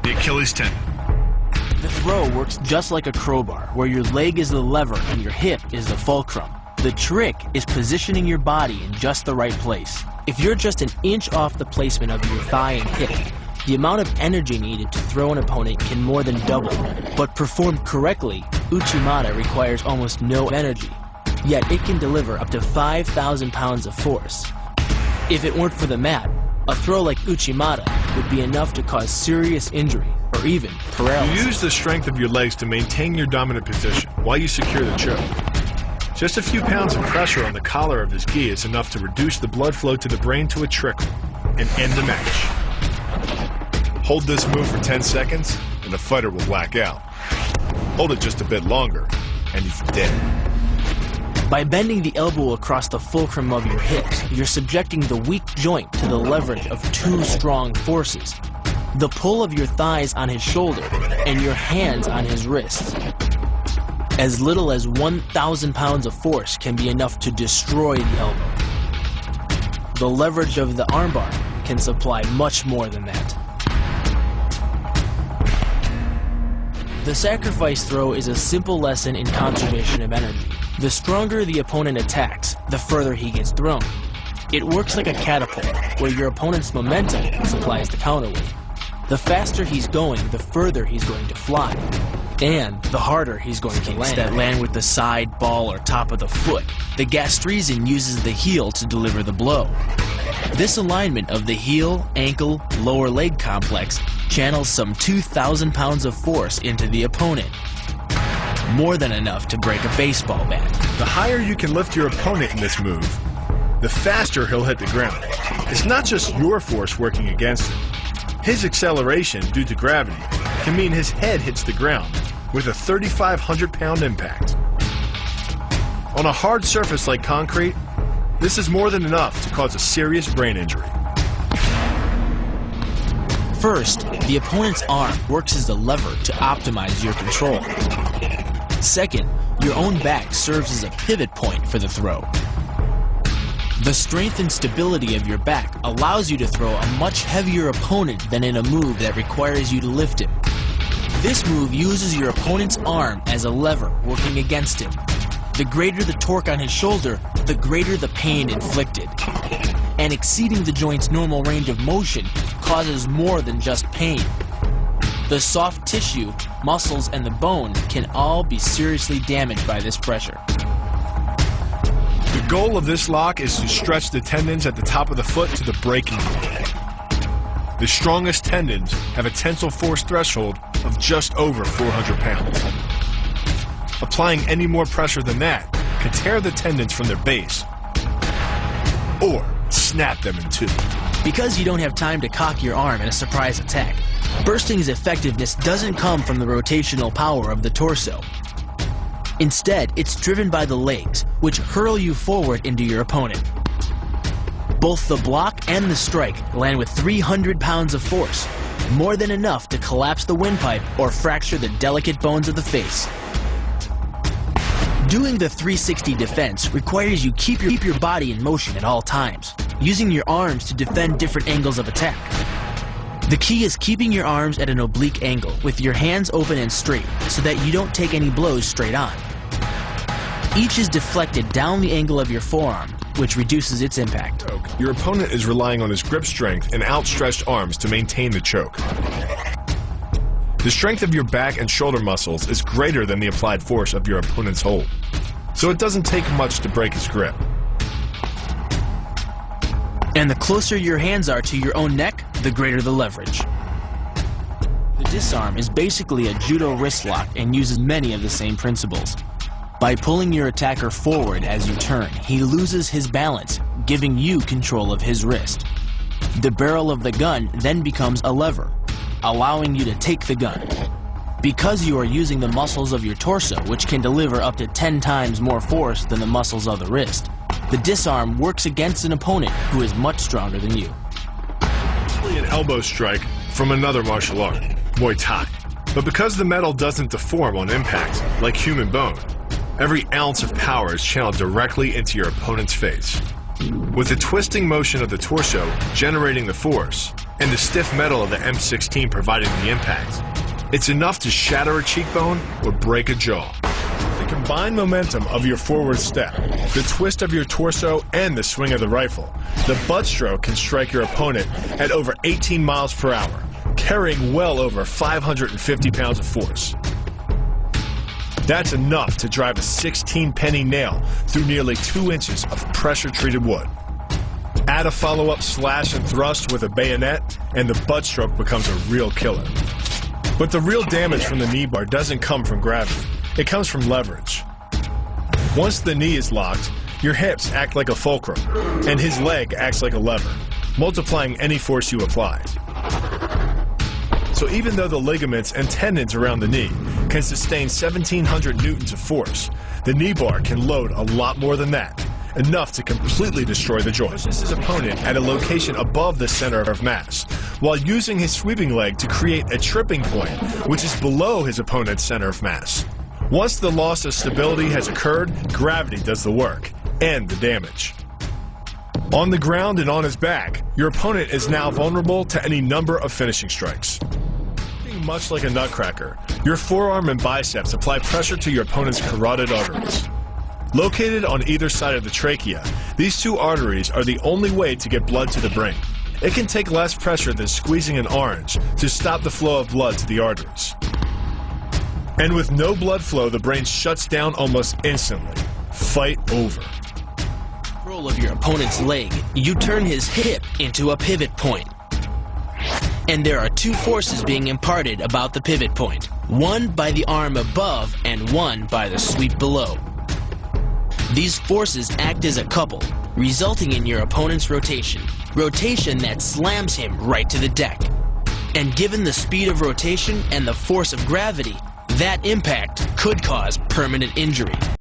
the Achilles tendon. The throw works just like a crowbar, where your leg is the lever and your hip is the fulcrum. The trick is positioning your body in just the right place. If you're just an inch off the placement of your thigh and hip, the amount of energy needed to throw an opponent can more than double. But performed correctly, Uchimata requires almost no energy, yet it can deliver up to 5,000 pounds of force. If it weren't for the mat, a throw like Uchimata would be enough to cause serious injury or even paralysis. You use the strength of your legs to maintain your dominant position while you secure the choke. Just a few pounds of pressure on the collar of his gi is enough to reduce the blood flow to the brain to a trickle and end the match. Hold this move for 10 seconds and the fighter will black out. Hold it just a bit longer and he's dead. By bending the elbow across the fulcrum of your hips, you're subjecting the weak joint to the leverage of two strong forces: the pull of your thighs on his shoulder and your hands on his wrists. As little as 1,000 pounds of force can be enough to destroy the elbow. The leverage of the armbar can supply much more than that. The sacrifice throw is a simple lesson in conservation of energy. The stronger the opponent attacks, the further he gets thrown. It works like a catapult, where your opponent's momentum supplies the counterweight. The faster he's going, the further he's going to fly. And the harder he's going to land. That land with the side, ball, or top of the foot. The gastrizin uses the heel to deliver the blow. This alignment of the heel, ankle, lower leg complex channels some 2,000 pounds of force into the opponent. More than enough to break a baseball bat. The higher you can lift your opponent in this move, the faster he'll hit the ground. It's not just your force working against him. His acceleration due to gravity can mean his head hits the ground with a 3,500-pound impact. On a hard surface like concrete, this is more than enough to cause a serious brain injury. First, the opponent's arm works as a lever to optimize your control. Second, your own back serves as a pivot point for the throw. The strength and stability of your back allows you to throw a much heavier opponent than in a move that requires you to lift him. This move uses your opponent's arm as a lever working against him. The greater the torque on his shoulder, the greater the pain inflicted. And exceeding the joint's normal range of motion causes more than just pain. The soft tissue, muscles, and the bone can all be seriously damaged by this pressure. The goal of this lock is to stretch the tendons at the top of the foot to the breaking point. The strongest tendons have a tensile force threshold of just over 400 pounds. Applying any more pressure than that can tear the tendons from their base or snap them in two. Because you don't have time to cock your arm in a surprise attack, bursting's effectiveness doesn't come from the rotational power of the torso. Instead, it's driven by the legs, which hurl you forward into your opponent. Both the block and the strike land with 300 pounds of force, more than enough to collapse the windpipe or fracture the delicate bones of the face. Doing the 360 defense requires you keep your body in motion at all times, using your arms to defend different angles of attack. The key is keeping your arms at an oblique angle, with your hands open and straight, so that you don't take any blows straight on. Each is deflected down the angle of your forearm, which reduces its impact. Your opponent is relying on his grip strength and outstretched arms to maintain the choke. The strength of your back and shoulder muscles is greater than the applied force of your opponent's hold, so it doesn't take much to break his grip. And the closer your hands are to your own neck, the greater the leverage. The disarm is basically a judo wrist lock and uses many of the same principles. By pulling your attacker forward as you turn, he loses his balance, giving you control of his wrist. The barrel of the gun then becomes a lever, allowing you to take the gun. Because you are using the muscles of your torso, which can deliver up to 10 times more force than the muscles of the wrist, the disarm works against an opponent who is much stronger than you. An elbow strike from another martial art, Muay Thai. But because the metal doesn't deform on impact, like human bone, every ounce of power is channeled directly into your opponent's face. With the twisting motion of the torso generating the force, and the stiff metal of the M16 providing the impact. It's enough to shatter a cheekbone or break a jaw. The combined momentum of your forward step, the twist of your torso, and the swing of the rifle, the butt stroke can strike your opponent at over 18 miles per hour, carrying well over 550 pounds of force. That's enough to drive a 16-penny nail through nearly 2 inches of pressure-treated wood. Add a follow-up slash and thrust with a bayonet, and the butt stroke becomes a real killer. But the real damage from the knee bar doesn't come from gravity. It comes from leverage. Once the knee is locked, your hips act like a fulcrum, and his leg acts like a lever, multiplying any force you apply. So even though the ligaments and tendons around the knee can sustain 1,700 newtons of force, the knee bar can load a lot more than that, enough to completely destroy the joint. Pushes his opponent at a location above the center of mass, while using his sweeping leg to create a tripping point, which is below his opponent's center of mass. Once the loss of stability has occurred, gravity does the work and the damage. On the ground and on his back, your opponent is now vulnerable to any number of finishing strikes. Much like a nutcracker, your forearm and biceps apply pressure to your opponent's carotid arteries. Located on either side of the trachea, these two arteries are the only way to get blood to the brain. It can take less pressure than squeezing an orange to stop the flow of blood to the arteries. And with no blood flow, the brain shuts down almost instantly. Fight over. Control of your opponent's leg, you turn his hip into a pivot point. And there are 2 forces being imparted about the pivot point, one by the arm above and one by the sweep below. These forces act as a couple, resulting in your opponent's rotation that slams him right to the deck. And given the speed of rotation and the force of gravity, that impact could cause permanent injury.